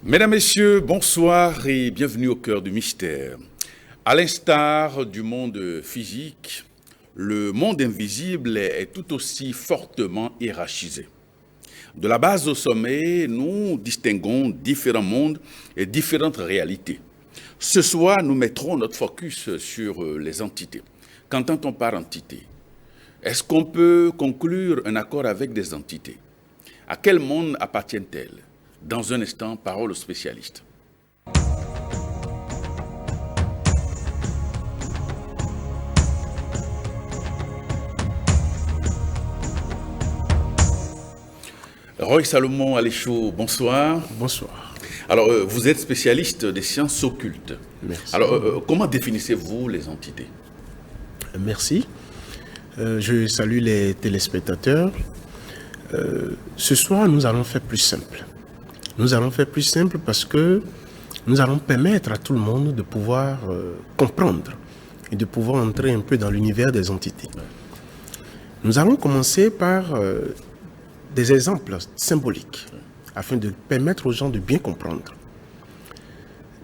Mesdames, Messieurs, bonsoir et bienvenue au cœur du mystère. À l'instar du monde physique, le monde invisible est tout aussi fortement hiérarchisé. De la base au sommet, nous distinguons différents mondes et différentes réalités. Ce soir, nous mettrons notre focus sur les entités. Qu'entend-on par entité? Est-ce qu'on peut conclure un accord avec des entités? À quel monde appartiennent-elles? Dans un instant, parole aux spécialistes. Roy Salomon Aléchou, bonsoir. Bonsoir. Alors, vous êtes spécialiste des sciences occultes. Merci. Alors, comment définissez-vous les entités? Merci. Je salue les téléspectateurs. Ce soir, nous allons faire plus simple. Nous allons faire plus simple parce que nous allons permettre à tout le monde de pouvoir comprendre et de pouvoir entrer un peu dans l'univers des entités. Nous allons commencer par des exemples symboliques afin de permettre aux gens de bien comprendre.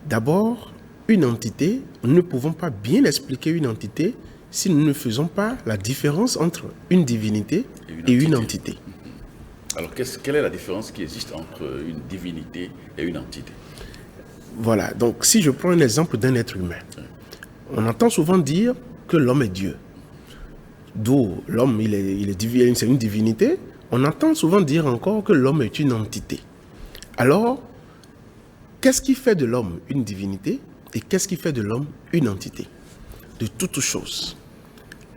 D'abord, une entité, nous ne pouvons pas bien expliquer une entité si nous ne faisons pas la différence entre une divinité et une entité. Alors, quelle est la différence qui existe entre une divinité et une entité? Voilà, donc si je prends un exemple d'un être humain, on entend souvent dire que l'homme est Dieu. D'où l'homme, c'est une divinité. On entend souvent dire encore que l'homme est une entité. Alors, qu'est-ce qui fait de l'homme une divinité et qu'est-ce qui fait de l'homme une entité? De toute chose.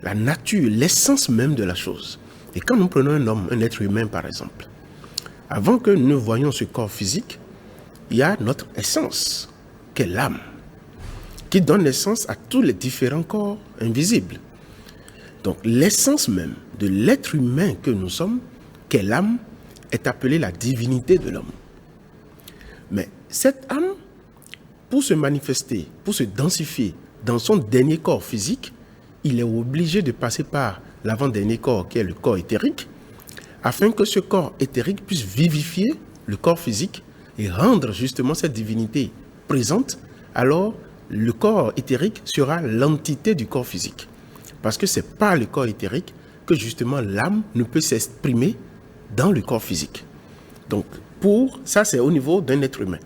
La nature, l'essence même de la chose. Et quand nous prenons un homme, un être humain par exemple, avant que nous ne voyions ce corps physique, il y a notre essence, qui est l'âme, qui donne naissance à tous les différents corps invisibles. Donc l'essence même de l'être humain que nous sommes, qui est l'âme, est appelée la divinité de l'homme. Mais cette âme, pour se manifester, pour se densifier dans son dernier corps physique, il est obligé de passer par l'avant-dernier corps qui est le corps éthérique, afin que ce corps éthérique puisse vivifier le corps physique et rendre justement cette divinité présente. Alors le corps éthérique sera l'entité du corps physique. Parce que c'est par le corps éthérique que justement l'âme ne peut s'exprimer dans le corps physique. Donc ça c'est au niveau d'un être humain.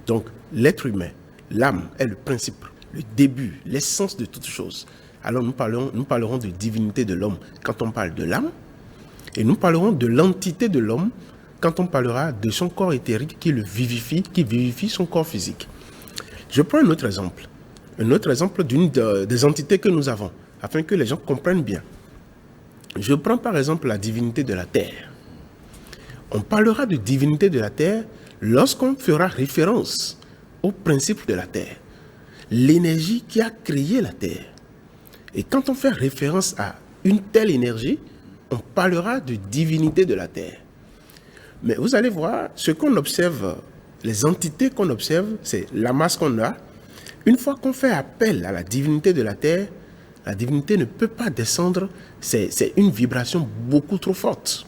Donc l'être humain, l'âme est le principe, le début, l'essence de toute chose. Alors nous parlerons de divinité de l'homme quand on parle de l'âme, et nous parlerons de l'entité de l'homme quand on parlera de son corps éthérique qui le vivifie, qui vivifie son corps physique. Je prends un autre exemple d'une des entités que nous avons, afin que les gens comprennent bien. Je prends par exemple la divinité de la terre. On parlera de divinité de la terre lorsqu'on fera référence au principe de la terre, l'énergie qui a créé la terre. Et quand on fait référence à une telle énergie, on parlera de divinité de la terre. Mais vous allez voir, ce qu'on observe, les entités qu'on observe, c'est la masse qu'on a. Une fois qu'on fait appel à la divinité de la terre, la divinité ne peut pas descendre, c'est une vibration beaucoup trop forte.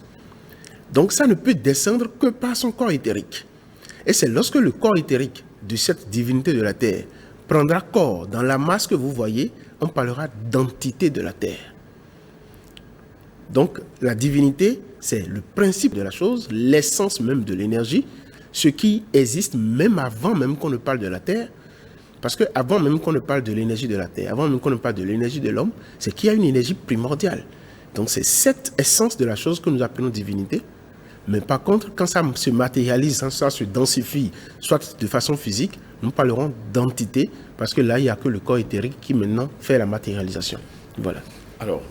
Donc ça ne peut descendre que par son corps éthérique. Et c'est lorsque le corps éthérique de cette divinité de la terre prendra corps dans la masse que vous voyez, on parlera d'entité de la terre. Donc la divinité, c'est le principe de la chose, l'essence même de l'énergie, ce qui existe même avant même qu'on ne parle de la terre. Parce qu'avant même qu'on ne parle de l'énergie de la terre, avant même qu'on ne parle de l'énergie de l'homme, c'est qu'il y a une énergie primordiale. Donc c'est cette essence de la chose que nous appelons divinité. Mais par contre, quand ça se matérialise, ça se densifie, soit de façon physique, nous parlerons d'entité, parce que là, il n'y a que le corps éthérique qui maintenant fait la matérialisation. Voilà. Alors,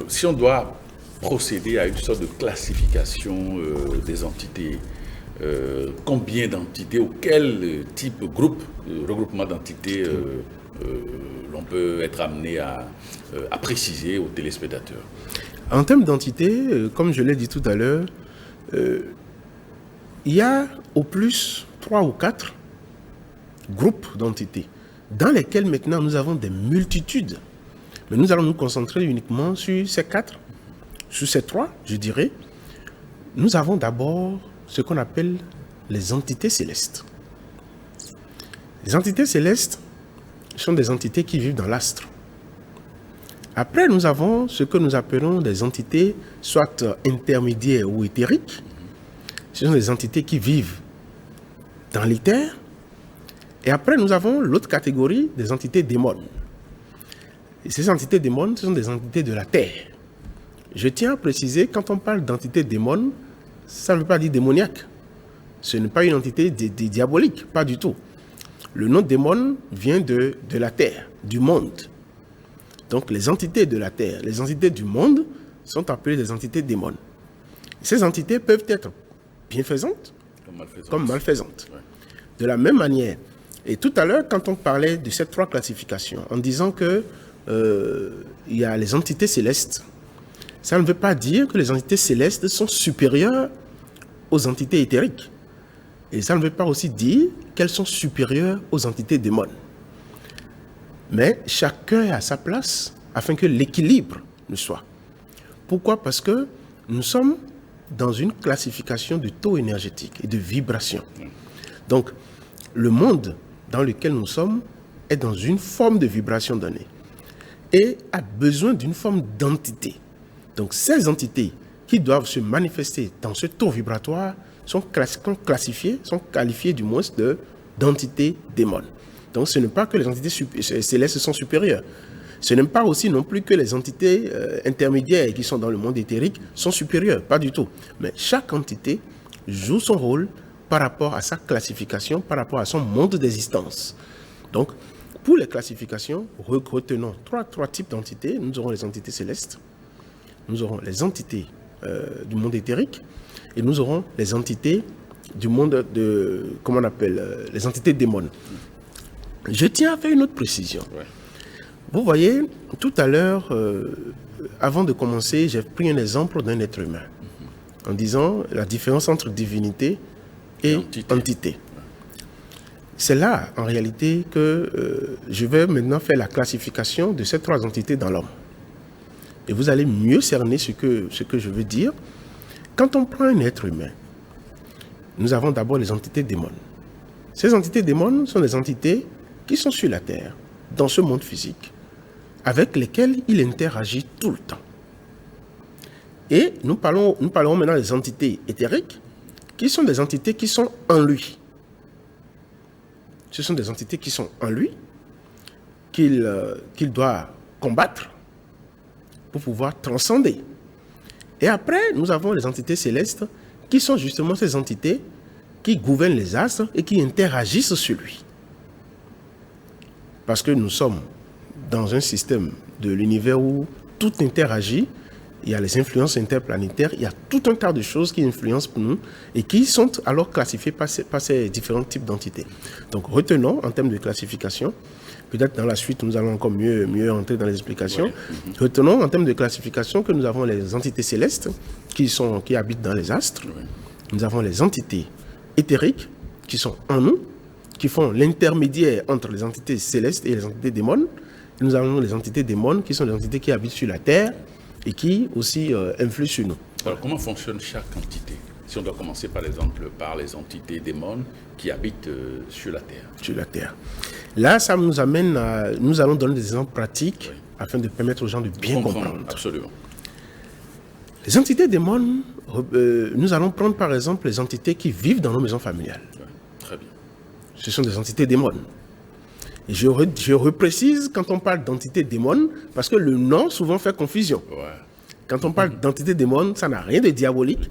si on doit procéder à une sorte de classification des entités, combien d'entités ou quel type, regroupement d'entités l'on peut être amené à préciser aux téléspectateurs? En termes d'entités, comme je l'ai dit tout à l'heure, il y a au plus 3 ou 4 groupes d'entités dans lesquels maintenant nous avons des multitudes. Mais nous allons nous concentrer uniquement sur ces 4, sur ces 3, je dirais. Nous avons d'abord ce qu'on appelle les entités célestes. Les entités célestes sont des entités qui vivent dans l'astre. Après, nous avons ce que nous appelons des entités soit intermédiaires ou éthériques. Ce sont des entités qui vivent dans l'éther. Et après, nous avons l'autre catégorie des entités démons. Et ces entités démons, ce sont des entités de la terre. Je tiens à préciser, quand on parle d'entités démons, ça ne veut pas dire démoniaque. Ce n'est pas une entité diabolique, pas du tout. Le nom démon vient de la terre, du monde. Donc les entités de la terre, les entités du monde sont appelées des entités démons. Ces entités peuvent être bienfaisantes comme malfaisantes. Ouais. De la même manière, et tout à l'heure, quand on parlait de ces trois classifications, en disant que il y a les entités célestes, ça ne veut pas dire que les entités célestes sont supérieures aux entités éthériques. Et ça ne veut pas aussi dire qu'elles sont supérieures aux entités démons. Mais chacun a sa place afin que l'équilibre ne soit. Pourquoi? Parce que nous sommes dans une classification de taux énergétique et de vibration. Donc, le monde dans lequel nous sommes est dans une forme de vibration donnée et a besoin d'une forme d'entité. Donc, ces entités qui doivent se manifester dans ce taux vibratoire sont classifiées, sont qualifiées du moins d'entités démons. Donc, ce n'est pas que les entités célestes sont supérieures. Ce n'est pas aussi non plus que les entités intermédiaires qui sont dans le monde éthérique sont supérieures, pas du tout. Mais chaque entité joue son rôle par rapport à sa classification, par rapport à son monde d'existence. Donc, pour les classifications, retenons trois types d'entités. Nous aurons les entités célestes, nous aurons les entités du monde éthérique, et nous aurons les entités du monde comment on appelle, les entités démons. Je tiens à faire une autre précision. Ouais. Vous voyez, tout à l'heure, avant de commencer, j'ai pris un exemple d'un être humain, en disant la différence entre divinité et entité. C'est là, en réalité, que je vais maintenant faire la classification de ces trois entités dans l'homme. Et vous allez mieux cerner ce que je veux dire. Quand on prend un être humain, nous avons d'abord les entités démons. Ces entités démons sont des entités qui sont sur la Terre, dans ce monde physique, avec lesquelles il interagit tout le temps. Et nous parlerons maintenant des entités éthériques, qui sont des entités qui sont en lui. Ce sont des entités qui sont en lui, qu'il doit combattre pour pouvoir transcender. Et après, nous avons les entités célestes, qui sont justement ces entités qui gouvernent les astres et qui interagissent sur lui. Parce que nous sommes dans un système de l'univers où tout interagit, il y a les influences interplanétaires, il y a tout un tas de choses qui influencent pour nous et qui sont alors classifiées par ces différents types d'entités. Donc retenons en termes de classification, peut-être dans la suite nous allons encore mieux entrer dans les explications, retenons en termes de classification que nous avons les entités célestes qui habitent dans les astres, nous avons les entités éthériques qui sont en nous, qui font l'intermédiaire entre les entités célestes et les entités démons. Et nous avons les entités démons qui sont les entités qui habitent sur la Terre et qui aussi influent sur nous. Alors comment fonctionne chaque entité? Si on doit commencer par exemple par les entités démons qui habitent sur la Terre. Sur la Terre. Là, ça nous amène à... Nous allons donner des exemples pratiques afin de permettre aux gens de bien comprendre. Absolument. Les entités démons, nous allons prendre par exemple les entités qui vivent dans nos maisons familiales. Très bien. Ce sont des entités démons. Et je reprécise quand on parle d'entités démons, parce que le nom souvent fait confusion. Ouais. Quand on parle d'entités démons, ça n'a rien de diabolique.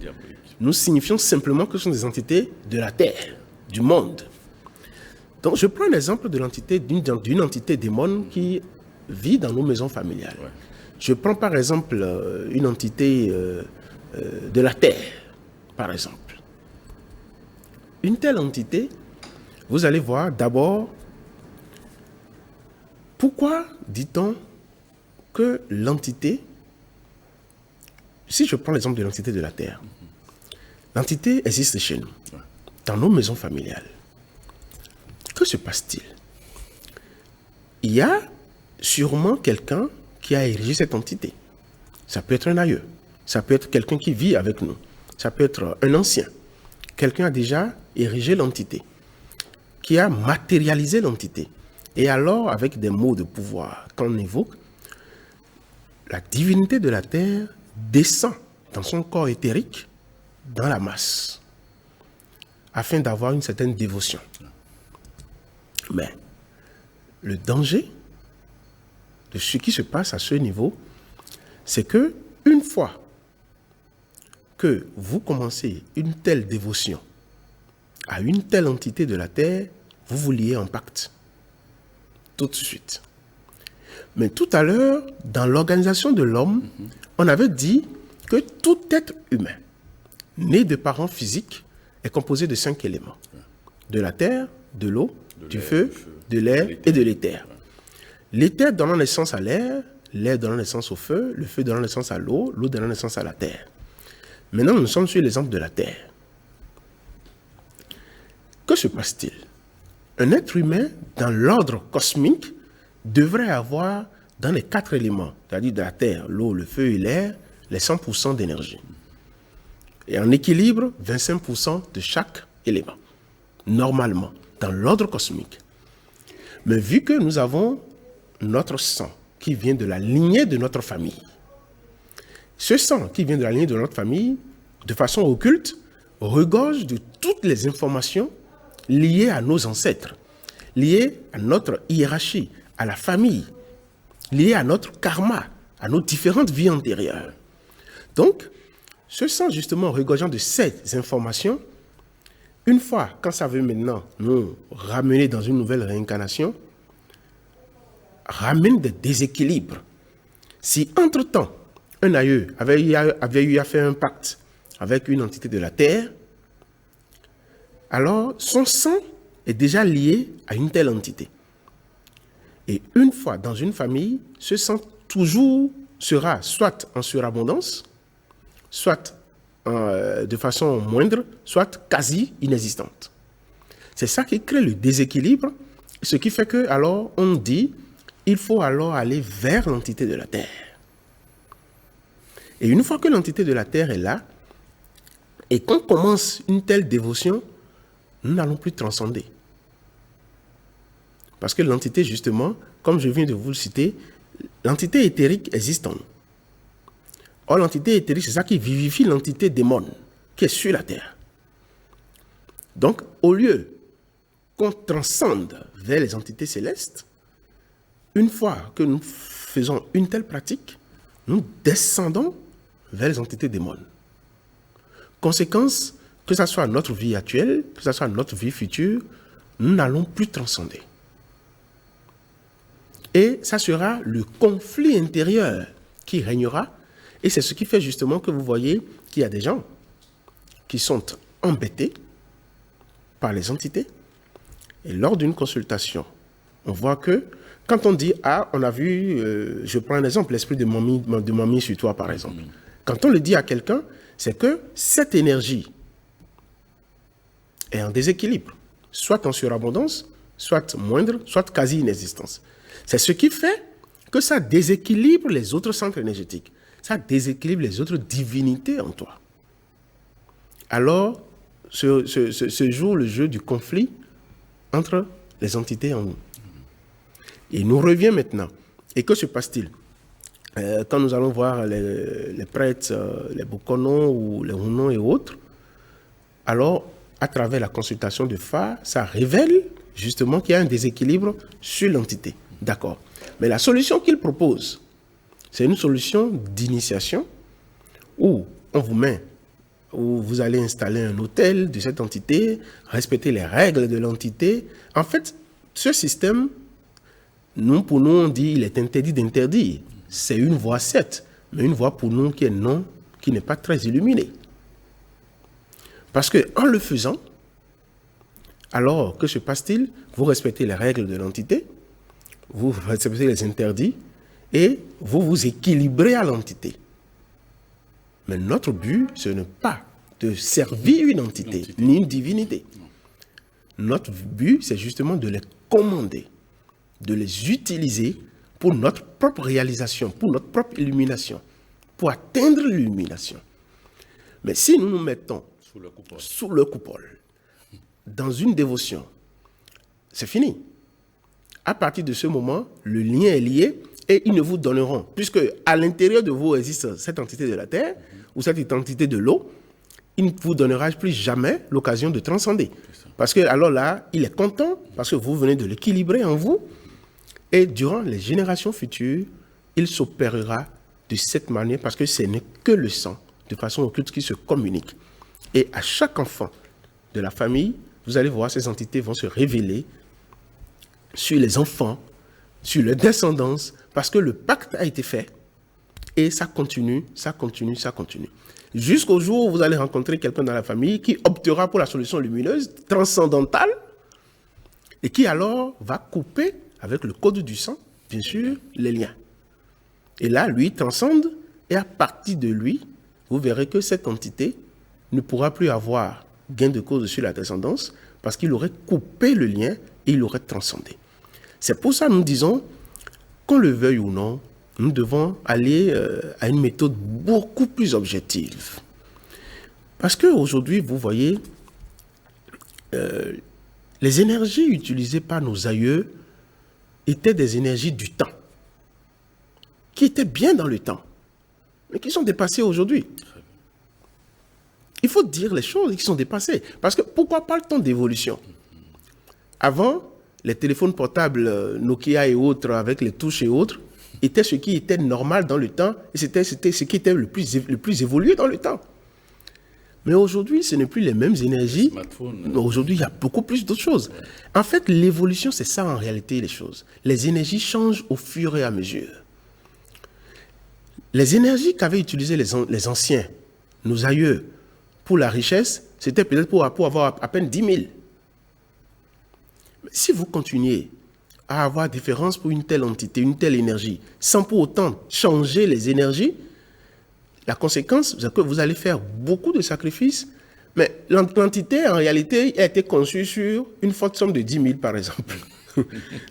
Nous signifions simplement que ce sont des entités de la terre, du monde. Donc je prends l'exemple de l'entité d'une entité démon qui vit dans nos maisons familiales. Ouais. Je prends par exemple une entité de la terre, par exemple. Une telle entité, vous allez voir d'abord, pourquoi dit-on que l'entité, si je prends l'exemple de l'entité de la terre, l'entité existe chez nous, dans nos maisons familiales. Que se passe-t-il? Il y a sûrement quelqu'un qui a érigé cette entité. Ça peut être un aïeux, ça peut être quelqu'un qui vit avec nous, ça peut être un ancien. Quelqu'un a déjà érigé l'entité, qui a matérialisé l'entité. Et alors, avec des mots de pouvoir qu'on évoque, la divinité de la terre descend dans son corps éthérique, dans la masse, afin d'avoir une certaine dévotion. Mais le danger de ce qui se passe à ce niveau, c'est que une fois que vous commencez une telle dévotion à une telle entité de la terre, vous vous liez en pacte. Tout de suite. Mais tout à l'heure, dans l'organisation de l'homme, on avait dit que tout être humain, né de parents physiques, est composé de 5 éléments. De la terre, de l'eau, du feu, de l'air et de l'éther. L'éther donnant naissance à l'air donnant naissance au feu, le feu donnant naissance à l'eau donnant naissance à la terre. Maintenant, nous sommes sur l'exemple de la terre. Que se passe-t-il? Un être humain, dans l'ordre cosmique, devrait avoir, dans les 4 éléments, c'est-à-dire de la terre, l'eau, le feu et l'air, les 100% d'énergie. Et en équilibre, 25% de chaque élément, normalement, dans l'ordre cosmique. Mais vu que nous avons notre sang qui vient de la lignée de notre famille, ce sang qui vient de la lignée de notre famille, de façon occulte, regorge de toutes les informations liées à nos ancêtres, liées à notre hiérarchie, à la famille, liées à notre karma, à nos différentes vies antérieures. Donc, ce sang justement regorgeant de ces informations, une fois, quand ça veut maintenant nous ramener dans une nouvelle réincarnation, ramène des déséquilibres. Si entre-temps, un aïeux avait eu à faire un pacte avec une entité de la terre, alors son sang est déjà lié à une telle entité. Et une fois dans une famille, ce sang toujours sera soit en surabondance, soit de façon moindre, soit quasi inexistante. C'est ça qui crée le déséquilibre, ce qui fait que alors on dit il faut alors aller vers l'entité de la terre. Et une fois que l'entité de la terre est là, et qu'on commence une telle dévotion, nous n'allons plus transcender. Parce que l'entité, justement, comme je viens de vous le citer, l'entité éthérique existe en nous. Or, l'entité éthérique, c'est ça qui vivifie l'entité démon, qui est sur la terre. Donc, au lieu qu'on transcende vers les entités célestes, une fois que nous faisons une telle pratique, nous descendons vers les entités démons. Conséquence, que ce soit notre vie actuelle, que ce soit notre vie future, nous n'allons plus transcender. Et ça sera le conflit intérieur qui régnera. Et c'est ce qui fait justement que vous voyez qu'il y a des gens qui sont embêtés par les entités. Et lors d'une consultation, on voit que quand on dit « Ah, on a vu, je prends un exemple, l'esprit de mamie sur toi par exemple. » Quand on le dit à quelqu'un, c'est que cette énergie est en déséquilibre, soit en surabondance, soit moindre, soit quasi-inexistence. C'est ce qui fait que ça déséquilibre les autres centres énergétiques. Ça déséquilibre les autres divinités en toi. Alors, se joue le jeu du conflit entre les entités en nous. Et nous revient maintenant. Et que se passe-t-il? Quand nous allons voir les prêtres, les Bokono ou les Hunon et autres, alors, à travers la consultation de Fa, ça révèle justement qu'il y a un déséquilibre sur l'entité. D'accord. Mais la solution qu'il propose, c'est une solution d'initiation où on vous met, où vous allez installer un hôtel de cette entité, respecter les règles de l'entité. En fait, ce système, pour nous, on dit il est interdit d'interdire. C'est une voie certes, mais une voie pour nous qui est non, qui n'est pas très illuminée. Parce qu'en le faisant, alors que se passe-t-il? Vous respectez les règles de l'entité, vous respectez les interdits et vous vous équilibrez à l'entité. Mais notre but, ce n'est pas de servir une entité, ni une divinité. Notre but, c'est justement de les commander, de les utiliser pour notre propre réalisation, pour notre propre illumination, pour atteindre l'illumination. Mais si nous nous mettons sous le coupole, dans une dévotion, c'est fini. À partir de ce moment, le lien est lié et ils ne vous donneront, puisque à l'intérieur de vous existe cette entité de la terre ou cette entité de l'eau, il ne vous donnera plus jamais l'occasion de transcender. Parce que alors là, il est content, parce que vous venez de l'équilibrer en vous, et durant les générations futures, il s'opérera de cette manière, parce que ce n'est que le sang, de façon occulte, qui se communique. Et à chaque enfant de la famille, vous allez voir, ces entités vont se révéler sur les enfants, sur leur descendance, parce que le pacte a été fait, et ça continue, ça continue, ça continue. Jusqu'au jour où vous allez rencontrer quelqu'un dans la famille qui optera pour la solution lumineuse, transcendantale, et qui alors va couper, avec le code du sang, bien sûr, les liens. Et là, lui transcende, et à partir de lui, vous verrez que cette entité ne pourra plus avoir gain de cause sur la descendance, parce qu'il aurait coupé le lien et il aurait transcendé. C'est pour ça que nous disons, qu'on le veuille ou non, nous devons aller à une méthode beaucoup plus objective. Parce qu'aujourd'hui, vous voyez, les énergies utilisées par nos aïeux étaient des énergies du temps, qui étaient bien dans le temps, mais qui sont dépassées aujourd'hui. Il faut dire les choses qui sont dépassées. Parce que pourquoi pas le temps d'évolution? Avant, les téléphones portables Nokia et autres, avec les touches et autres, était ce qui était normal dans le temps, et c'était ce qui était le plus évolué dans le temps. Mais aujourd'hui, ce n'est plus les mêmes énergies. Aujourd'hui, il y a beaucoup plus d'autres choses. En fait, l'évolution, c'est ça en réalité les choses. Les énergies changent au fur et à mesure. Les énergies qu'avaient utilisées les anciens, nos aïeux, pour la richesse, c'était peut-être pour avoir à peine 10 000. Mais si vous continuez à avoir différence pour une telle entité, une telle énergie, sans pour autant changer les énergies, la conséquence, c'est que vous allez faire beaucoup de sacrifices, mais l'entité, en réalité, a été conçue sur une forte somme de 10 000, par exemple.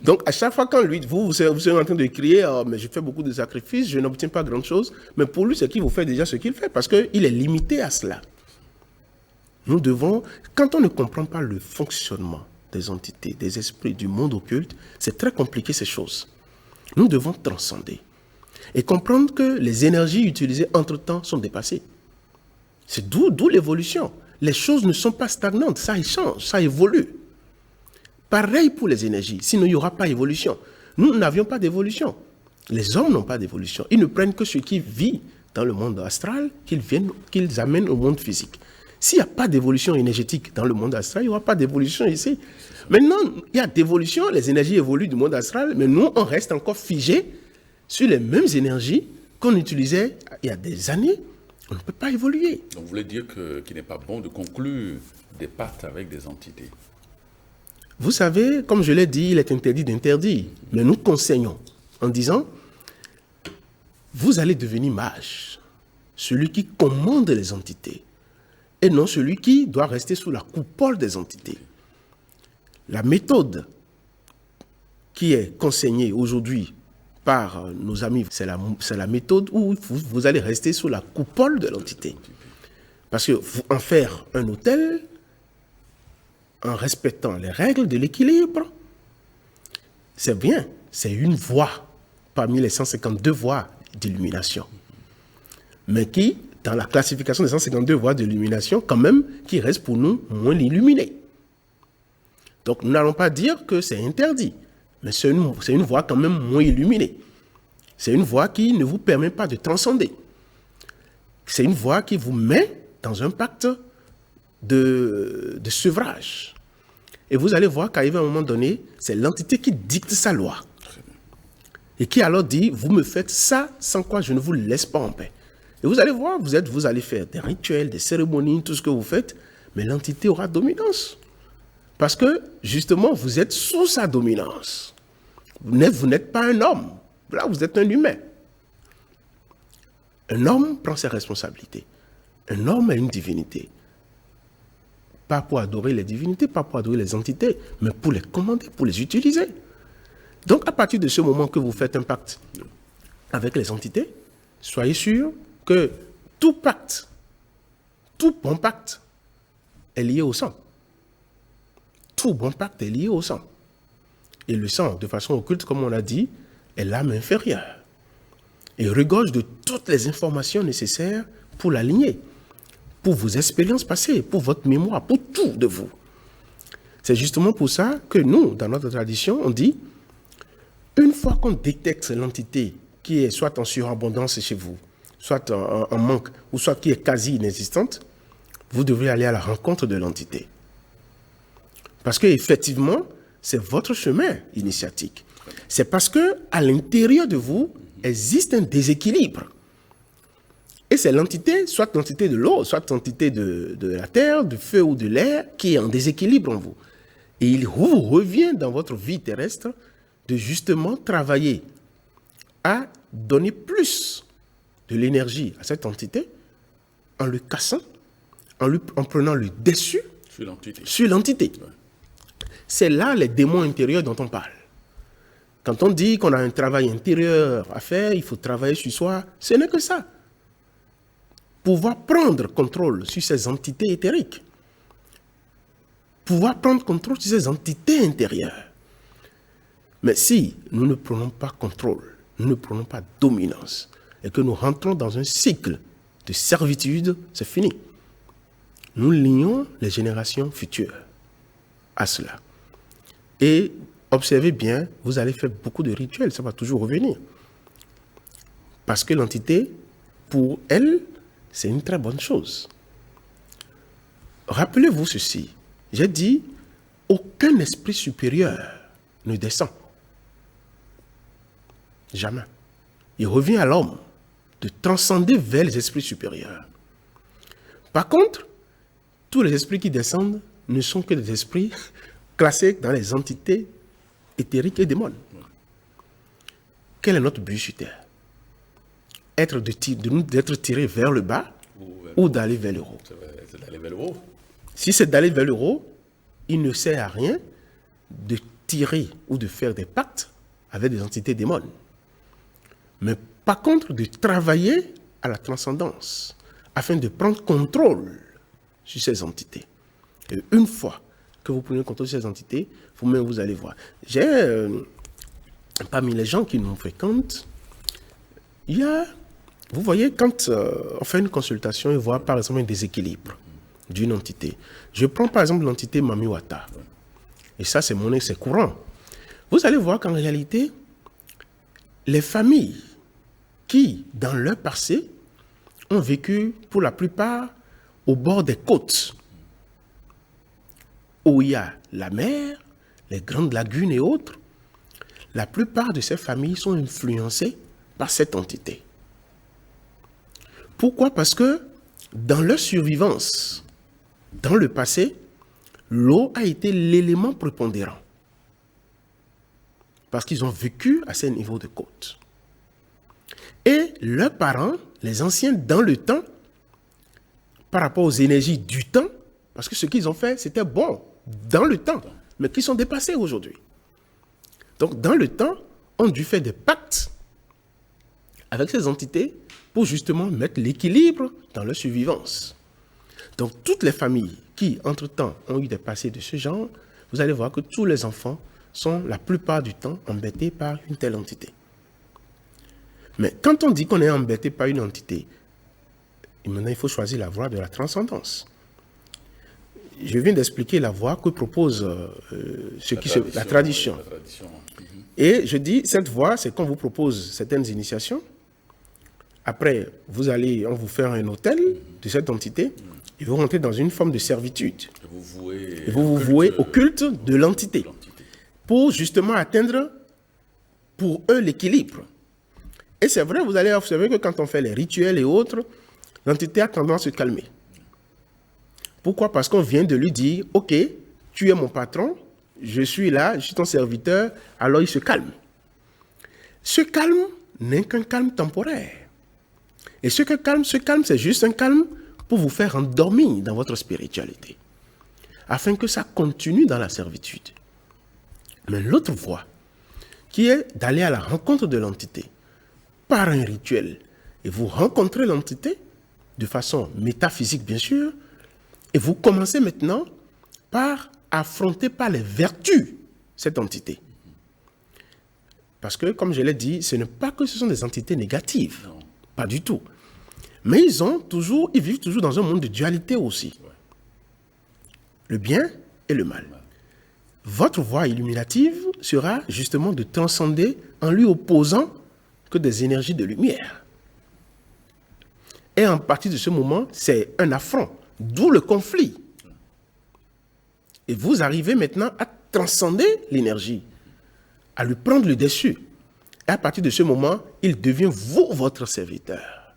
Donc, à chaque fois, quand lui, vous êtes en train de crier, oh, mais je fais beaucoup de sacrifices, je n'obtiens pas grand-chose, mais pour lui, c'est qu'il vous fait déjà ce qu'il fait, parce qu'il est limité à cela. Nous devons, quand on ne comprend pas le fonctionnement des entités, des esprits, du monde occulte, c'est très compliqué ces choses. Nous devons transcender et comprendre que les énergies utilisées entre-temps sont dépassées. C'est d'où l'évolution. Les choses ne sont pas stagnantes, ça change, ça évolue. Pareil pour les énergies, sinon il n'y aura pas d'évolution. Nous n'avions pas d'évolution. Les hommes n'ont pas d'évolution. Ils ne prennent que ce qui vit dans le monde astral, qu'ils amènent au monde physique. S'il n'y a pas d'évolution énergétique dans le monde astral, il n'y aura pas d'évolution ici. Maintenant, il y a d'évolution, les énergies évoluent du monde astral, mais nous, on reste encore figés sur les mêmes énergies qu'on utilisait il y a des années. On ne peut pas évoluer. Donc, vous voulez dire qu'il n'est pas bon de conclure des pactes avec des entités? Vous savez, comme je l'ai dit, il est interdit d'interdire. Mais nous conseillons en disant, vous allez devenir mage, celui qui commande les entités, et non celui qui doit rester sous la coupole des entités. La méthode qui est conseillée aujourd'hui par nos amis, c'est la méthode où vous allez rester sous la coupole de l'entité. Parce que en faire un autel, en respectant les règles de l'équilibre, c'est bien, c'est une voie parmi les 152 voies d'illumination. Mais qui, dans la classification des 152 voies d'illumination, quand même, qui reste pour nous moins illuminée. Donc nous n'allons pas dire que c'est interdit, mais c'est une voie quand même moins illuminée. C'est une voie qui ne vous permet pas de transcender. C'est une voie qui vous met dans un pacte de sevrage. Et vous allez voir qu'arrivé à un moment donné, c'est l'entité qui dicte sa loi. Et qui alors dit, vous me faites ça, sans quoi je ne vous laisse pas en paix. Et vous allez voir, vous allez faire des rituels, des cérémonies, tout ce que vous faites, mais l'entité aura dominance. Parce que, justement, vous êtes sous sa dominance. Vous n'êtes pas un homme. Là, vous êtes un humain. Un homme prend ses responsabilités. Un homme a une divinité. Pas pour adorer les divinités, pas pour adorer les entités, mais pour les commander, pour les utiliser. Donc, à partir de ce moment que vous faites un pacte avec les entités, soyez sûr que tout pacte, tout bon pacte, est lié au sang. tout bon pacte est lié au sang. Et le sang, de façon occulte, comme on l'a dit, est l'âme inférieure. Et regorge de toutes les informations nécessaires pour l'aligner, pour vos expériences passées, pour votre mémoire, pour tout de vous. C'est justement pour ça que nous, dans notre tradition, on dit, une fois qu'on détecte l'entité qui est soit en surabondance chez vous, soit en manque, ou soit qui est quasi inexistante, vous devez aller à la rencontre de l'entité. Parce qu'effectivement, c'est votre chemin initiatique. C'est parce qu'à l'intérieur de vous existe un déséquilibre. Et c'est l'entité, soit l'entité de l'eau, soit l'entité de la terre, du feu ou de l'air, qui est en déséquilibre en vous. Et il vous revient dans votre vie terrestre de justement travailler à donner plus de l'énergie à cette entité en le cassant, en prenant le dessus sur l'entité. Ouais. C'est là les démons intérieurs dont on parle. Quand on dit qu'on a un travail intérieur à faire, il faut travailler sur soi, ce n'est que ça. Pouvoir prendre contrôle sur ces entités éthériques. Pouvoir prendre contrôle sur ces entités intérieures. Mais si nous ne prenons pas contrôle, nous ne prenons pas dominance, et que nous rentrons dans un cycle de servitude, c'est fini. Nous lions les générations futures à cela. Et observez bien, vous allez faire beaucoup de rituels, ça va toujours revenir. Parce que l'entité, pour elle, c'est une très bonne chose. Rappelez-vous ceci, j'ai dit, aucun esprit supérieur ne descend. Jamais. Il revient à l'homme de transcender vers les esprits supérieurs. Par contre, tous les esprits qui descendent ne sont que des esprits classés dans les entités éthériques et démons. Quel est notre but sur Terre? D'être tiré vers le bas ou d'aller vers le haut? C'est d'aller vers le haut. Si c'est d'aller vers le haut, il ne sert à rien de tirer ou de faire des pactes avec des entités démons. Mais par contre, de travailler à la transcendance afin de prendre contrôle sur ces entités. Et une fois que vous prenez contrôle sur ces entités, vous-même vous allez voir. J'ai parmi les gens qui nous fréquentent, il y a, vous voyez, quand on fait une consultation et voit par exemple un déséquilibre d'une entité. Je prends par exemple l'entité Mamiwata. Et ça, c'est courant. Vous allez voir qu'en réalité, les familles qui, dans leur passé, ont vécu pour la plupart au bord des côtes, où il y a la mer, les grandes lagunes et autres, la plupart de ces familles sont influencées par cette entité. Pourquoi? Parce que dans leur survivance, dans le passé, l'eau a été l'élément prépondérant. Parce qu'ils ont vécu à ces niveaux de côte. Et leurs parents, les anciens dans le temps, par rapport aux énergies du temps, parce que ce qu'ils ont fait, c'était bon dans le temps, mais qui sont dépassés aujourd'hui. Donc, dans le temps, ont dû faire des pactes avec ces entités pour justement mettre l'équilibre dans leur survivance. Donc, toutes les familles qui, entre-temps, ont eu des passés de ce genre, vous allez voir que tous les enfants sont, la plupart du temps, embêtés par une telle entité. Mais quand on dit qu'on est embêté par une entité, maintenant, il faut choisir la voie de la transcendance. Je viens d'expliquer la voie que propose la tradition. Et je dis, cette voie, c'est qu'on vous propose certaines initiations. Après, on vous fait un hôtel de cette entité et vous rentrez dans une forme de servitude. Et vous vous vouez au culte de l'entité pour justement atteindre, pour eux, l'équilibre. Et c'est vrai, vous allez observer que quand on fait les rituels et autres, l'entité a tendance à se calmer. Pourquoi? Parce qu'on vient de lui dire, ok, tu es mon patron, je suis là, je suis ton serviteur, alors il se calme. Ce calme n'est qu'un calme temporaire. Et ce calme, c'est juste un calme pour vous faire endormir dans votre spiritualité, afin que ça continue dans la servitude. Mais l'autre voie, qui est d'aller à la rencontre de l'entité, par un rituel, et vous rencontrez l'entité, de façon métaphysique bien sûr, et vous commencez maintenant par affrontée par les vertus, cette entité. Parce que, comme je l'ai dit, ce n'est pas que ce sont des entités négatives. Non. Pas du tout. Mais ils vivent toujours dans un monde de dualité aussi. Ouais. Le bien et le mal. Votre voie illuminative sera justement de transcender en lui opposant que des énergies de lumière. Et en partir de ce moment, c'est un affront, d'où le conflit. Et vous arrivez maintenant à transcender l'énergie, à lui prendre le dessus. Et à partir de ce moment, il devient vous, votre serviteur.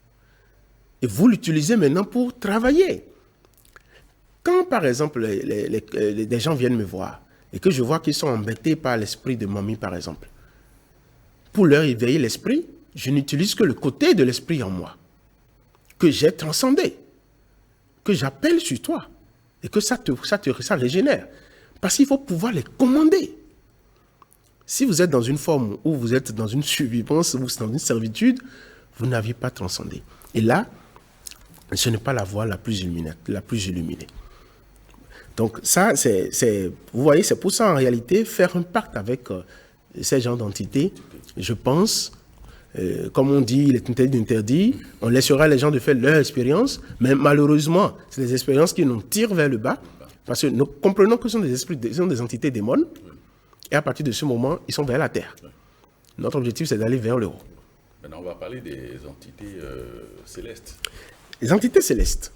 Et vous l'utilisez maintenant pour travailler. Quand, par exemple, des gens viennent me voir et que je vois qu'ils sont embêtés par l'esprit de mamie, par exemple, pour leur éveiller l'esprit, je n'utilise que le côté de l'esprit en moi, que j'ai transcendé, que j'appelle sur toi, et que ça régénère. Parce qu'il faut pouvoir les commander. Si vous êtes dans une forme où vous êtes dans une survivance, ou dans une servitude, vous n'aviez pas transcendé. Et là, ce n'est pas la voie la plus illuminée. Donc ça, vous voyez, c'est pour ça en réalité, faire un pacte avec ces genres d'entités, je pense, comme on dit, il est interdit, on laissera les gens de faire leur expérience, mais malheureusement, c'est des expériences qui nous tirent vers le bas, parce que nous comprenons que ce sont des entités démons, et à partir de ce moment, ils sont vers la terre. Notre objectif, c'est d'aller vers le haut. Maintenant, on va parler des entités célestes. Les entités célestes.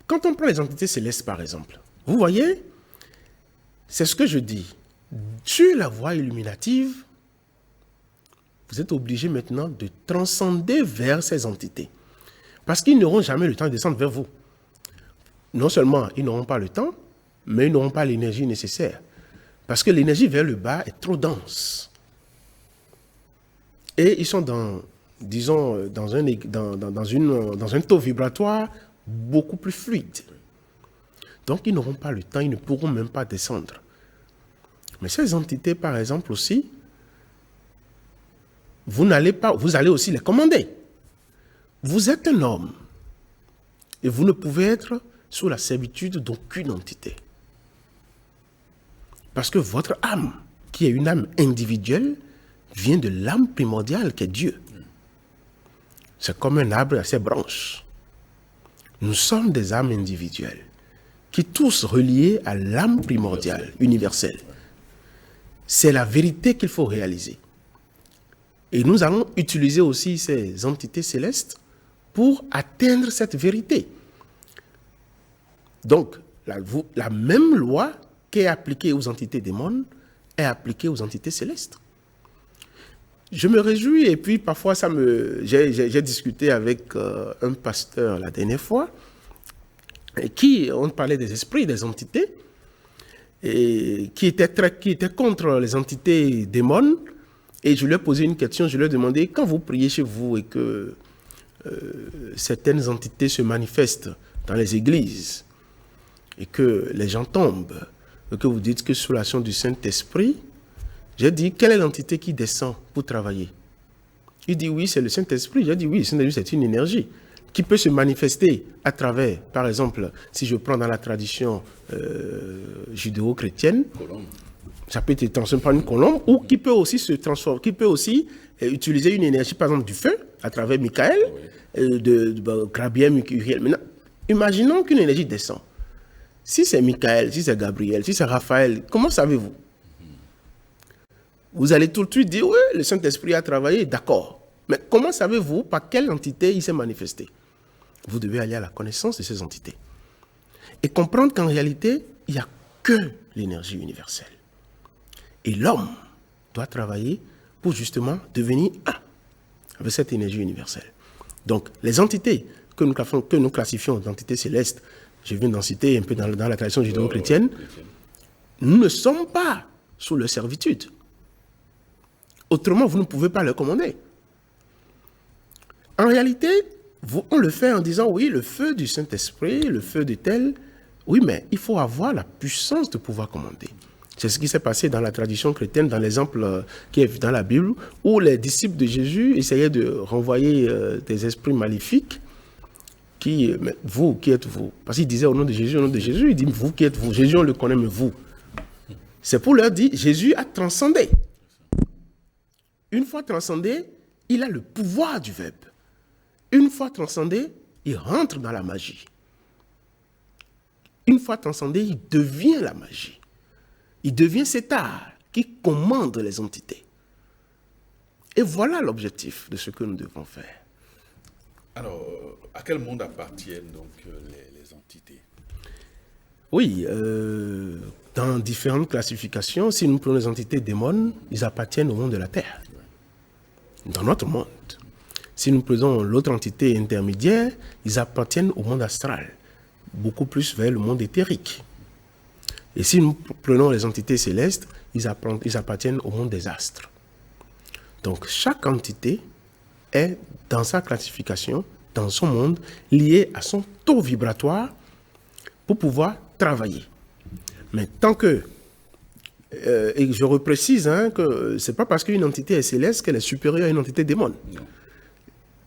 Quand on prend les entités célestes, par exemple, vous voyez, c'est ce que je dis. Sur la voie illuminative, vous êtes obligé maintenant de transcender vers ces entités. Parce qu'ils n'auront jamais le temps de descendre vers vous. Non seulement ils n'auront pas le temps, mais ils n'auront pas l'énergie nécessaire. Parce que l'énergie vers le bas est trop dense. Et ils sont dans un taux vibratoire beaucoup plus fluide. Donc ils n'auront pas le temps, ils ne pourront même pas descendre. Mais ces entités, par exemple aussi, vous allez aussi les commander. Vous êtes un homme et vous ne pouvez être sous la servitude d'aucune entité. Parce que votre âme, qui est une âme individuelle, vient de l'âme primordiale qui est Dieu. C'est comme un arbre à ses branches. Nous sommes des âmes individuelles qui tous reliées à l'âme primordiale, universelle. C'est la vérité qu'il faut réaliser. Et nous allons utiliser aussi ces entités célestes pour atteindre cette vérité. Donc, la même loi qui est appliquée aux entités démons est appliquée aux entités célestes. Je me réjouis et puis parfois j'ai discuté avec un pasteur la dernière fois on parlait des esprits, des entités et qui était contre les entités démons et je lui ai posé une question, je lui ai demandé quand vous priez chez vous et que certaines entités se manifestent dans les églises et que les gens tombent et que vous dites que sous l'action du Saint-Esprit, j'ai dit, quelle est l'entité qui descend pour travailler? Il dit, oui, c'est le Saint-Esprit. J'ai dit, oui, le Saint-Esprit, c'est une énergie qui peut se manifester à travers, par exemple, si je prends dans la tradition judéo-chrétienne, ça peut être transformé par une colombe, ou qui peut aussi se transformer, qui peut aussi utiliser une énergie, par exemple, du feu, à travers Michael, de Gabriel, Uriel. Maintenant, imaginons qu'une énergie descend. Si c'est Michael, si c'est Gabriel, si c'est Raphaël, comment savez-vous? Vous allez tout de suite dire, oui, le Saint-Esprit a travaillé, d'accord. Mais comment savez-vous par quelle entité il s'est manifesté? Vous devez aller à la connaissance de ces entités. Et comprendre qu'en réalité, il n'y a que l'énergie universelle. Et l'homme doit travailler pour justement devenir un avec cette énergie universelle. Donc, les entités que nous classifions d'entités célestes, je viens d'en citer un peu dans la tradition judéo-chrétienne, nous ne sommes pas sous leur servitude. Autrement, vous ne pouvez pas le commander. En réalité, on le fait en disant, oui, le feu du Saint-Esprit, le feu de tel, oui, mais il faut avoir la puissance de pouvoir commander. C'est ce qui s'est passé dans la tradition chrétienne, dans l'exemple qui est dans la Bible, où les disciples de Jésus essayaient de renvoyer des esprits maléfiques. Mais vous, qui êtes-vous? Parce qu'il disait au nom de Jésus, il dit, vous qui êtes-vous? Jésus, on le connaît, mais vous C'est pour leur dire, Jésus a transcendé. Une fois transcendé, il a le pouvoir du Verbe. Une fois transcendé, il rentre dans la magie. Une fois transcendé, il devient la magie. Il devient cet art qui commande les entités. Et voilà l'objectif de ce que nous devons faire. Alors, à quel monde appartiennent donc les entités? Oui, dans différentes classifications, si nous prenons les entités démons, ils appartiennent au monde de la Terre, dans notre monde. Si nous prenons l'autre entité intermédiaire, ils appartiennent au monde astral, beaucoup plus vers le monde éthérique. Et si nous prenons les entités célestes, ils appartiennent au monde des astres. Donc chaque entité est dans sa classification, dans son monde, liée à son taux vibratoire pour pouvoir travailler. Mais tant que, et je reprécise que ce n'est pas parce qu'une entité est céleste qu'elle est supérieure à une entité démon. Non.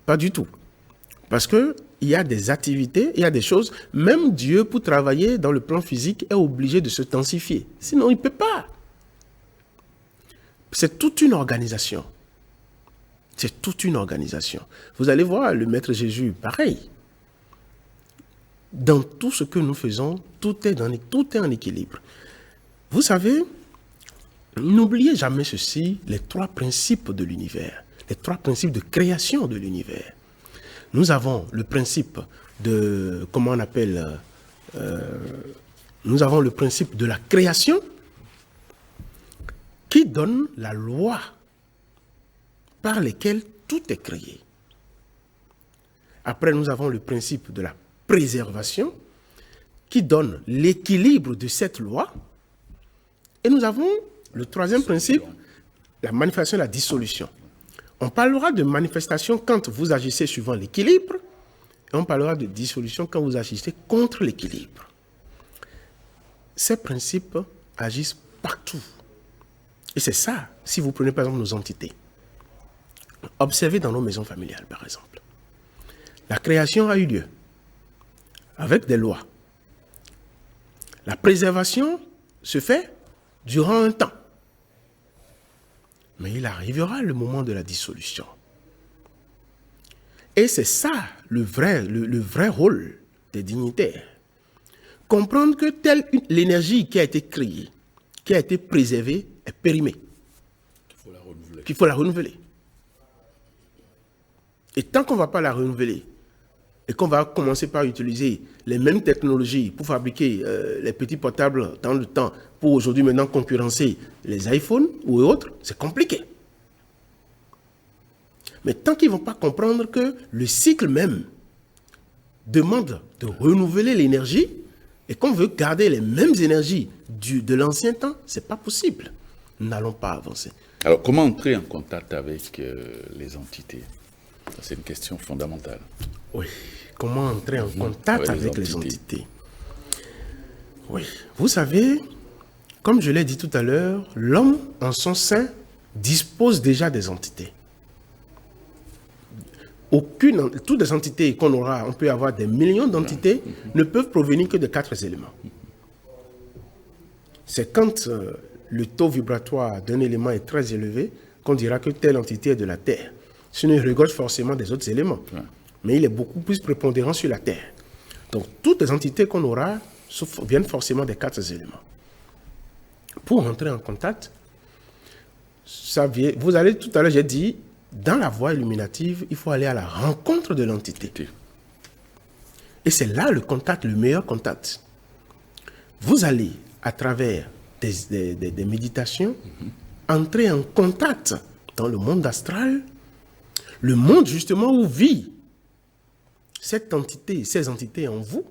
Pas du tout. Parce qu'il y a des activités, il y a des choses, même Dieu pour travailler dans le plan physique est obligé de se densifier. Sinon il ne peut pas. C'est toute une organisation. C'est toute une organisation. Vous allez voir le Maître Jésus, pareil. Dans tout ce que nous faisons, tout est en équilibre. Vous savez, n'oubliez jamais ceci, les 3 principes de l'univers, les 3 principes de création de l'univers. Nous avons le principe de, comment on appelle, nous avons le principe de la création qui donne la loi par lesquelles tout est créé. Après, nous avons le principe de la préservation qui donne l'équilibre de cette loi. Et nous avons le 3e principe, la manifestation et la dissolution. On parlera de manifestation quand vous agissez suivant l'équilibre et on parlera de dissolution quand vous agissez contre l'équilibre. Ces principes agissent partout. Et c'est ça, si vous prenez par exemple nos entités. Observez dans nos maisons familiales, par exemple. La création a eu lieu avec des lois. La préservation se fait durant un temps. Mais il arrivera le moment de la dissolution. Et c'est ça le vrai rôle des dignitaires. Comprendre que l'énergie qui a été créée, qui a été préservée, est périmée. Qu'il faut la renouveler. Et tant qu'on ne va pas la renouveler, et qu'on va commencer par utiliser les mêmes technologies pour fabriquer les petits portables dans le temps, pour aujourd'hui maintenant concurrencer les iPhones ou autres, c'est compliqué. Mais tant qu'ils ne vont pas comprendre que le cycle même demande de renouveler l'énergie et qu'on veut garder les mêmes énergies de l'ancien temps, ce n'est pas possible. Nous n'allons pas avancer. Alors, comment entrer en contact avec les entités? C'est une question fondamentale. Oui. Comment entrer en contact avec les entités? Oui. Vous savez, comme je l'ai dit tout à l'heure, l'homme en son sein dispose déjà des entités. Toutes les entités qu'on aura, on peut avoir des millions d'entités, ne peuvent provenir que de 4 éléments. C'est quand le taux vibratoire d'un élément est très élevé qu'on dira que telle entité est de la Terre. Ce ne regorge forcément des autres éléments. Mais il est beaucoup plus prépondérant sur la Terre. Donc, toutes les entités qu'on aura viennent forcément des 4 éléments. Pour entrer en contact, vous allez, tout à l'heure, j'ai dit, dans la voie illuminative, il faut aller à la rencontre de l'entité. Et c'est là le contact, le meilleur contact. Vous allez, à travers des méditations, entrer en contact dans le monde astral, le monde justement où vit cette entité, ces entités en vous,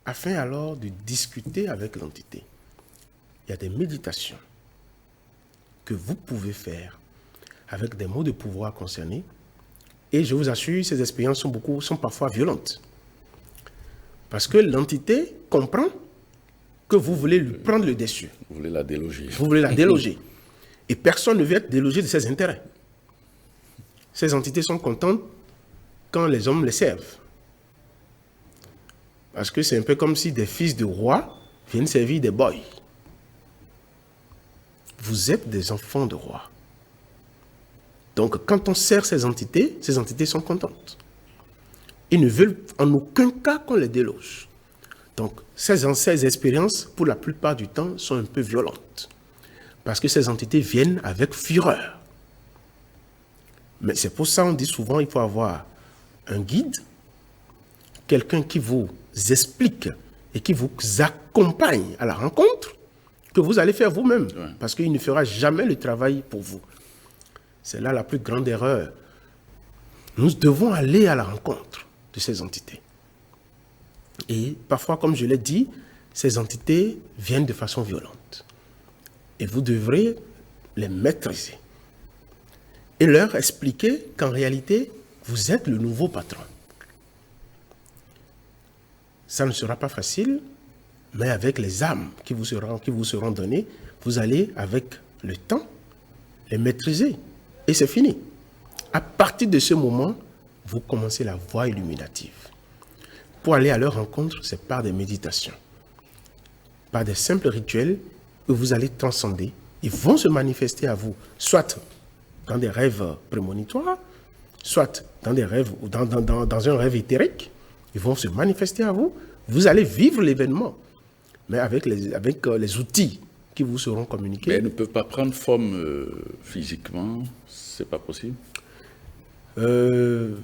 afin alors de discuter avec l'entité. Il y a des méditations que vous pouvez faire avec des mots de pouvoir concernés. Et je vous assure, ces expériences sont parfois violentes. Parce que l'entité comprend que vous voulez lui prendre le dessus. Vous voulez la déloger. Vous voulez la déloger. Et personne ne veut être délogé de ses intérêts. Ces entités sont contentes quand les hommes les servent. Parce que c'est un peu comme si des fils de rois viennent servir des boys. vous êtes des enfants de roi. Donc, quand on sert ces entités sont contentes. Ils ne veulent en aucun cas qu'on les déloge. Donc, ces expériences, pour la plupart du temps, sont un peu violentes. Parce que ces entités viennent avec fureur. Mais c'est pour ça qu'on dit souvent qu'il faut avoir un guide, quelqu'un qui vous explique et qui vous accompagne à la rencontre que vous allez faire vous-même. Ouais. Parce qu'il ne fera jamais le travail pour vous. C'est là la plus grande erreur. Nous devons aller à la rencontre de ces entités. Et parfois, comme je l'ai dit, ces entités viennent de façon violente. Et vous devrez les maîtriser. Et leur expliquer qu'en réalité, vous êtes le nouveau patron. Ça ne sera pas facile, mais avec les âmes qui vous seront données, vous allez, avec le temps, les maîtriser. Et c'est fini. À partir de ce moment, vous commencez la voie illuminative. Pour aller à leur rencontre, c'est par des méditations, par des simples rituels où vous allez transcender. Ils vont se manifester à vous, soit dans des rêves prémonitoires, soit dans des rêves ou dans un rêve éthérique. Ils vont se manifester à vous. Vous allez vivre l'événement, mais avec les outils qui vous seront communiqués. Mais elles ne peuvent pas prendre forme physiquement, c'est pas possible.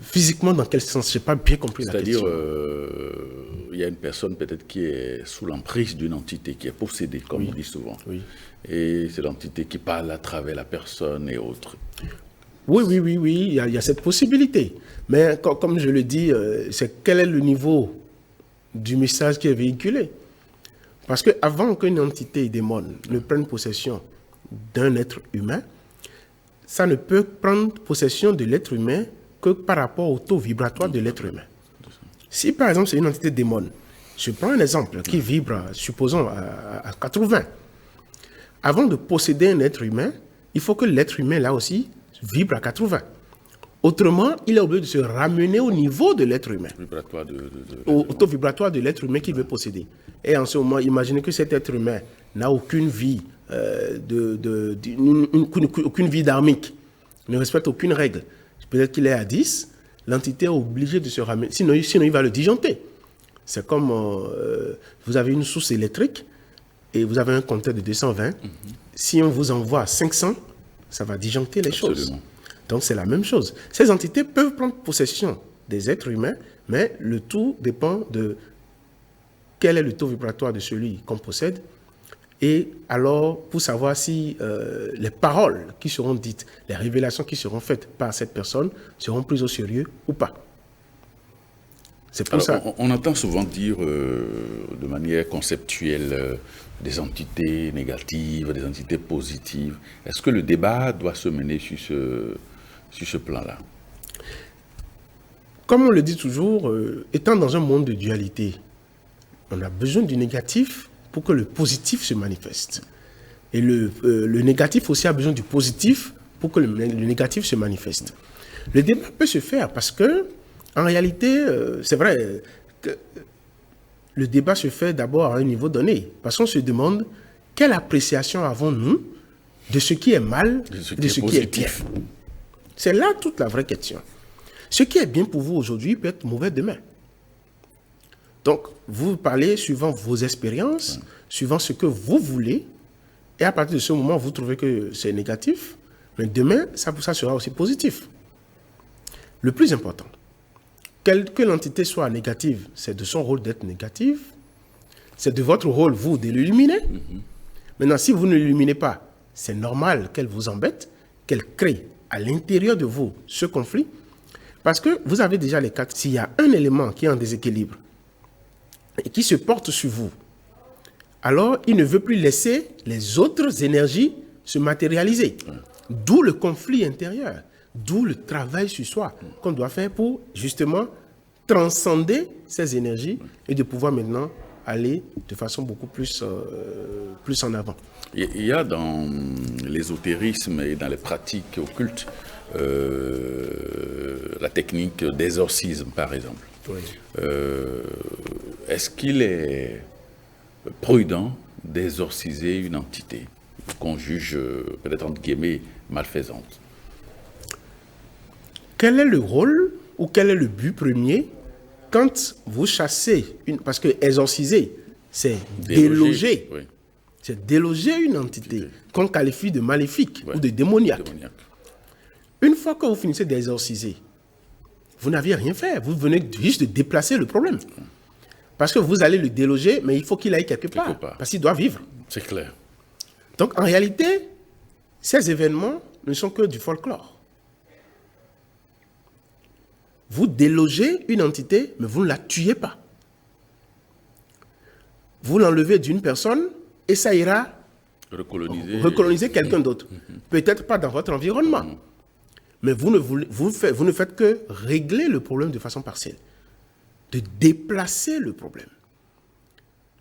Physiquement, dans quel sens? Je n'ai pas bien compris la question. C'est-à-dire, il y a une personne peut-être qui est sous l'emprise d'une entité, qui est possédée, comme on dit souvent. Oui. Et c'est l'entité qui parle à travers la personne et autres. Oui, il y a cette possibilité. Mais comme je le dis, c'est quel est le niveau du message qui est véhiculé. Parce qu'avant qu'une entité démon ne prenne possession d'un être humain, ça ne peut prendre possession de l'être humain que par rapport au taux vibratoire de l'être humain. Si par exemple c'est une entité démon, je prends un exemple qui vibre, supposons, à 80. Avant de posséder un être humain, il faut que l'être humain là aussi vibre à 80. Autrement, il est obligé de se ramener au niveau de l'être humain, au taux vibratoire de l'être humain qu'il veut posséder. Et en ce moment, imaginez que cet être humain n'a aucune vie, aucune vie dharmique, ne respecte aucune règle. Peut-être qu'il est à 10, l'entité est obligée de se ramener, sinon il va le disjoncter. C'est comme vous avez une source électrique et vous avez un compteur de 220. Si on vous envoie 500, ça va disjoncter les choses. Donc c'est la même chose. Ces entités peuvent prendre possession des êtres humains, mais le tout dépend de quel est le taux vibratoire de celui qu'on possède. Et alors, pour savoir si les paroles qui seront dites, les révélations qui seront faites par cette personne seront prises au sérieux ou pas. C'est pour ça. On entend souvent dire de manière conceptuelle des entités négatives, des entités positives. Est-ce que le débat doit se mener sur ce plan-là? Comme on le dit toujours, étant dans un monde de dualité, on a besoin du négatif pour que le positif se manifeste. Et le négatif aussi a besoin du positif pour que le négatif se manifeste. Le débat peut se faire parce que, en réalité, c'est vrai que le débat se fait d'abord à un niveau donné. Parce qu'on se demande quelle appréciation avons-nous de ce qui est mal, de ce qui est bien. C'est là toute la vraie question. Ce qui est bien pour vous aujourd'hui peut être mauvais demain. Donc, vous parlez suivant vos expériences, suivant ce que vous voulez, et à partir de ce moment, vous trouvez que c'est négatif, mais demain, ça sera aussi positif. Le plus important, que l'entité soit négative, c'est de son rôle d'être négative, c'est de votre rôle, vous, de l'illuminer. Maintenant, si vous ne l'illuminez pas, c'est normal qu'elle vous embête, qu'elle crée à l'intérieur de vous ce conflit, parce que vous avez déjà les quatre. S'il y a un élément qui est en déséquilibre et qui se porte sur vous, alors il ne veut plus laisser les autres énergies se matérialiser. D'où le conflit intérieur, d'où le travail sur soi qu'on doit faire pour justement transcender ces énergies et de pouvoir maintenant aller de façon beaucoup plus en avant. Il y a dans l'ésotérisme et dans les pratiques occultes la technique d'exorcisme, par exemple. Oui. Est-ce qu'il est prudent d'exorciser une entité? qu'on juge peut-être entre guillemets malfaisante. Quel est le rôle ou quel est le but premier quand vous chassez parce que exorciser, c'est déloger. Oui. C'est déloger une entité qu'on qualifie de maléfique ou de démoniaque. Une fois que vous finissez d'exorciser, vous n'aviez rien fait. Vous venez juste de déplacer le problème. Parce que vous allez le déloger, mais il faut qu'il aille quelque part. Parce qu'il doit vivre. C'est clair. Donc, en réalité, ces événements ne sont que du folklore. Vous délogez une entité, mais vous ne la tuez pas. Vous l'enlevez d'une personne et ça ira recoloniser quelqu'un d'autre. Peut-être pas dans votre environnement. Mais vous ne faites que régler le problème de façon partielle. De déplacer le problème.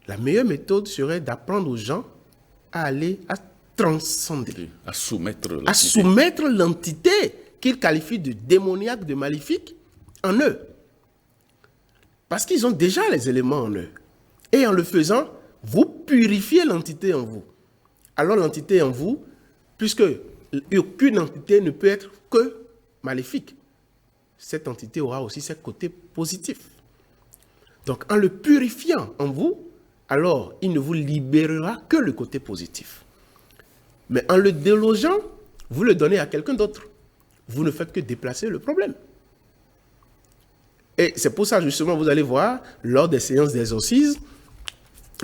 La meilleure méthode serait d'apprendre aux gens à aller à transcender. À soumettre l'entité qu'ils qualifient de démoniaque, de maléfique, en eux. Parce qu'ils ont déjà les éléments en eux. Et en le faisant, vous purifiez l'entité en vous. Alors l'entité en vous, puisque aucune entité ne peut être que maléfique, cette entité aura aussi ses côtés positifs. Donc en le purifiant en vous, alors il ne vous libérera que le côté positif. Mais en le délogeant, vous le donnez à quelqu'un d'autre. Vous ne faites que déplacer le problème. Et c'est pour ça, justement, vous allez voir, lors des séances d'exorcisme,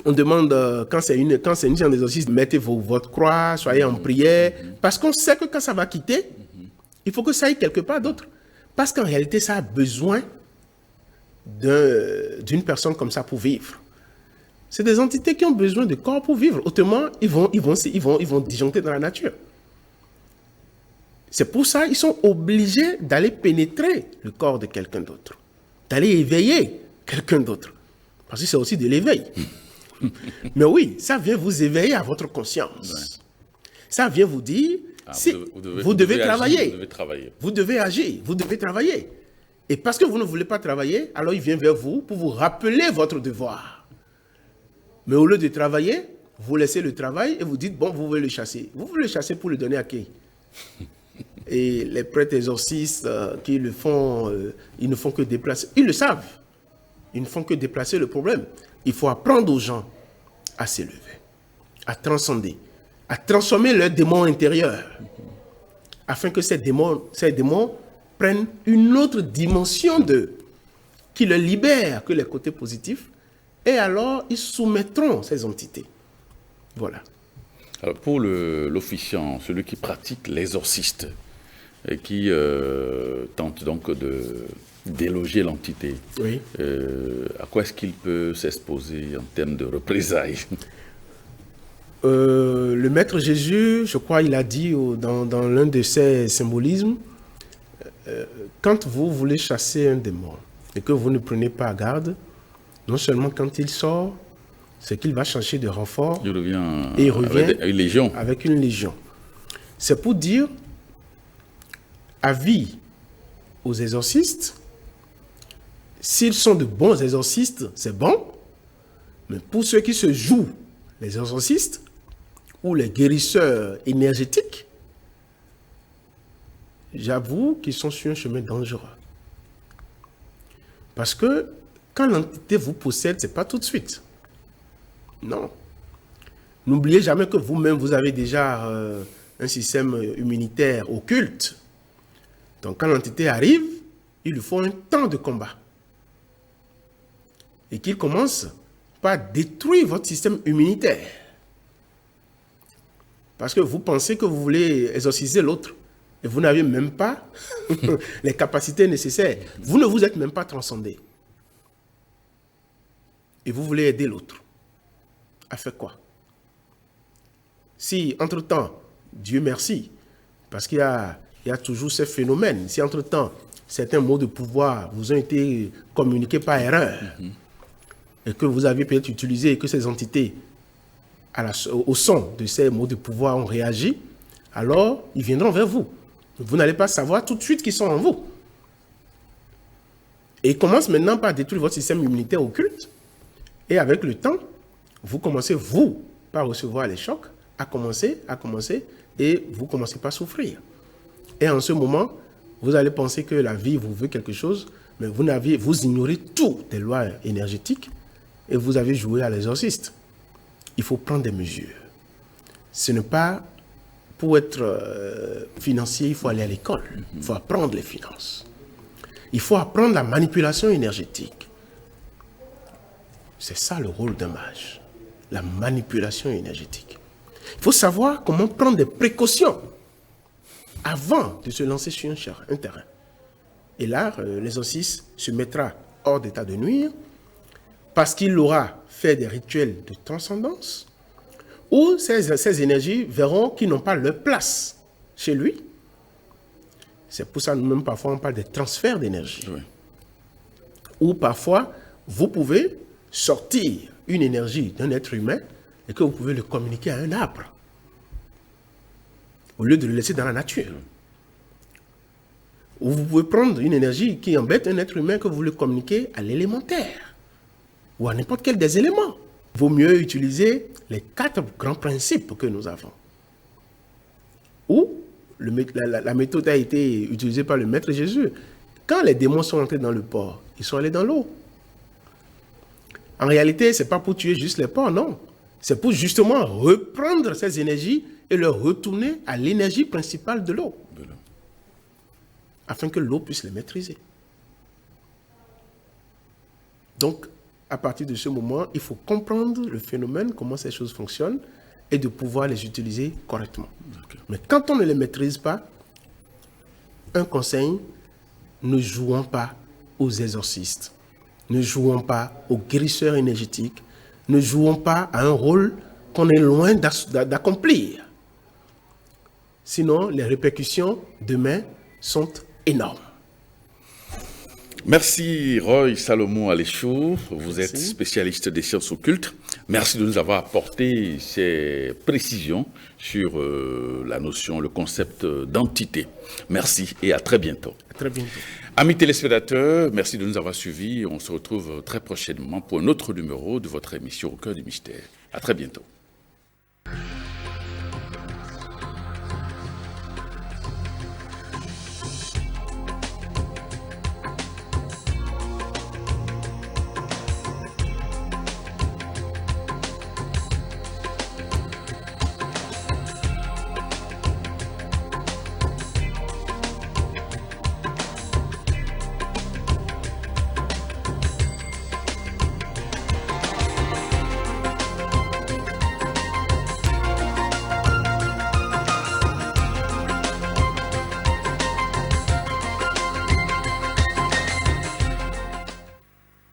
on demande, quand c'est une séance d'exorcisme, mettez votre croix, soyez en prière, parce qu'on sait que quand ça va quitter, il faut que ça aille quelque part d'autre. Parce qu'en réalité, ça a besoin d'une personne comme ça pour vivre. C'est des entités qui ont besoin de corps pour vivre. Autrement, ils vont disjoncter dans la nature. C'est pour ça qu'ils sont obligés d'aller pénétrer le corps de quelqu'un d'autre. D'aller éveiller quelqu'un d'autre. Parce que c'est aussi de l'éveil. Mais oui, ça vient vous éveiller à votre conscience. Ouais. Ça vient vous dire, vous devez travailler. Vous devez agir, vous devez travailler. Et parce que vous ne voulez pas travailler, alors il vient vers vous pour vous rappeler votre devoir. Mais au lieu de travailler, vous laissez le travail et vous dites, bon, vous voulez le chasser. Vous voulez le chasser pour le donner à qui? Et les prêtres exorcistes qui le font, ils ne font que déplacer. Ils le savent. Ils ne font que déplacer le problème. Il faut apprendre aux gens à s'élever, à transcender, à transformer leurs démons intérieurs, afin que ces démons prennent une autre dimension d'eux, qui les libère que les côtés positifs, et alors ils soumettront ces entités. Voilà. Alors pour l'officiant, celui qui pratique l'exorciste, et qui tente donc de déloger l'entité, oui. À quoi est-ce qu'il peut s'exposer en termes de représailles? Le Maître Jésus, je crois, il a dit dans l'un de ses symbolismes, quand vous voulez chasser un démon et que vous ne prenez pas garde, non seulement quand il sort, c'est qu'il va chercher de renfort il revient avec une légion. C'est pour dire, avis aux exorcistes, s'ils sont de bons exorcistes, c'est bon, mais pour ceux qui se jouent, les exorcistes ou les guérisseurs énergétiques, j'avoue qu'ils sont sur un chemin dangereux. Parce que quand l'entité vous possède, ce n'est pas tout de suite. Non. N'oubliez jamais que vous-même, vous avez déjà un système immunitaire occulte. Donc quand l'entité arrive, il lui faut un temps de combat. Et qu'il commence par détruire votre système immunitaire. Parce que vous pensez que vous voulez exorciser l'autre. Et vous n'avez même pas les capacités nécessaires. Vous ne vous êtes même pas transcendé. Et vous voulez aider l'autre. À faire quoi? Si, entre-temps, Dieu merci, parce qu'il y a toujours ces phénomènes, si, entre-temps, certains mots de pouvoir vous ont été communiqués par erreur, et que vous avez peut-être utilisé, et que ces entités, au son de ces mots de pouvoir, ont réagi, alors ils viendront vers vous. Vous n'allez pas savoir tout de suite qu'ils sont en vous. Et ils commencent maintenant par détruire votre système immunitaire occulte. Et avec le temps, vous commencez, vous, par recevoir les chocs, à commencer, et vous commencez par souffrir. Et en ce moment, vous allez penser que la vie vous veut quelque chose, mais vous ignorez tout des lois énergétiques et vous avez joué à l'exorciste. Il faut prendre des mesures. Ce n'est pas pour être financier, il faut aller à l'école. Il faut apprendre les finances. Il faut apprendre la manipulation énergétique. C'est ça le rôle d'un mage, la manipulation énergétique. Il faut savoir comment prendre des précautions avant de se lancer sur un terrain. Et là, l'exorciste se mettra hors d'état de nuire parce qu'il aura fait des rituels de transcendance où ces énergies verront qu'ils n'ont pas leur place chez lui. C'est pour ça que nous-mêmes, parfois, on parle de transfert d'énergie. Oui. Ou parfois, vous pouvez sortir une énergie d'un être humain et que vous pouvez le communiquer à un arbre au lieu de le laisser dans la nature. Ou vous pouvez prendre une énergie qui embête un être humain que vous le communiquez à l'élémentaire ou à n'importe quel des éléments. Il vaut mieux utiliser les 4 grands principes que nous avons. Ou la méthode a été utilisée par le Maître Jésus. Quand les démons sont entrés dans le porc, ils sont allés dans l'eau. En réalité, ce n'est pas pour tuer juste les porcs, non. C'est pour justement reprendre ces énergies et les retourner à l'énergie principale de l'eau. Afin que l'eau puisse les maîtriser. Donc, à partir de ce moment, il faut comprendre le phénomène, comment ces choses fonctionnent, et de pouvoir les utiliser correctement. Okay. Mais quand on ne les maîtrise pas, un conseil, ne jouons pas aux exorcistes, ne jouons pas aux guérisseurs énergétiques, ne jouons pas à un rôle qu'on est loin d'accomplir. Sinon, les répercussions demain sont énormes. Merci Roy Salomon Aléchou, vous êtes spécialiste des sciences occultes. Merci de nous avoir apporté ces précisions sur la notion, le concept d'entité. Merci et à très bientôt. À très bientôt. Amis téléspectateurs, merci de nous avoir suivis. On se retrouve très prochainement pour un autre numéro de votre émission Au cœur du mystère. À très bientôt.